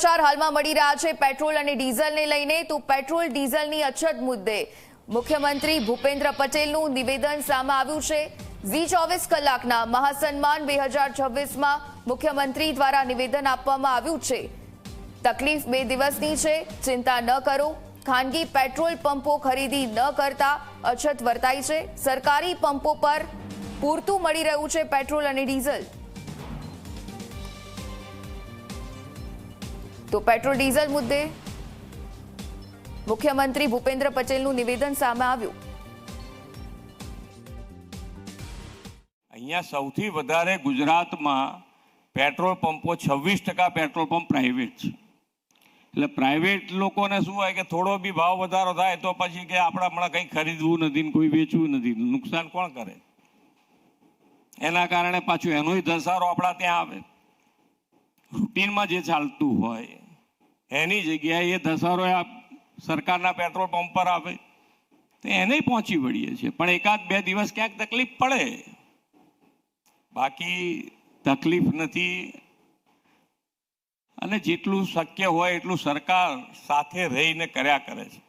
સમાચાર હાલમાં મળી રહ્યા છે પેટ્રોલ અને ડીઝલને લઈને। તો પેટ્રોલ ડીઝલની અછત મુદ્દે મુખ્યમંત્રી ભૂપેન્દ્ર પટેલનું નિવેદન સામે આવ્યું છે। ઝી 24 કલાકના મહાસન્માન 2026માં મુખ્યમંત્રી દ્વારા નિવેદન આપવામાં આવ્યું છે। તકલીફ 2 દિવસની છે, ચિંતા ન કરો। ખાનગી પેટ્રોલ પંપો ખરીદી ન કરતા અછત વર્તાઈ છે। સરકારી પંપો પર પૂરતું મળી રહ્યું છે પેટ્રોલ અને ડીઝલ। તો પેટ્રોલ ડીઝલ મુદ્દે મુખ્યમંત્રી ભૂપેન્દ્ર પટેલનું નિવેદન સામે આવ્યું। અહીંયા સૌથી વધારે ગુજરાતમાં પેટ્રોલ પંપો 26% પેટ્રોલ પંપ પ્રાઇવેટ છે। એટલે પ્રાઇવેટ લોકોને શું હોય કે થોડો બી ભાવ વધારો થાય તો પછી કે આપણે હમણાં કંઈ ખરીદવું નથી, કોઈ વેચવું નથી, નુકસાન કોણ કરે? એના કારણે પાછું એનોય ધસારો આપણા ત્યાં આવે। રૂટીનમાં જે ચાલતું હોય એની જગ્યાએ એ ધસારો સરકારના પેટ્રોલ પંપ પર આવે તો એને પહોંચી વળીએ છીએ। પણ 1-2 દિવસ ક્યાંક તકલીફ પડે, બાકી તકલીફ નથી। અને જેટલું શક્ય હોય એટલું સરકાર સાથે રહીને કર્યા કરે છે।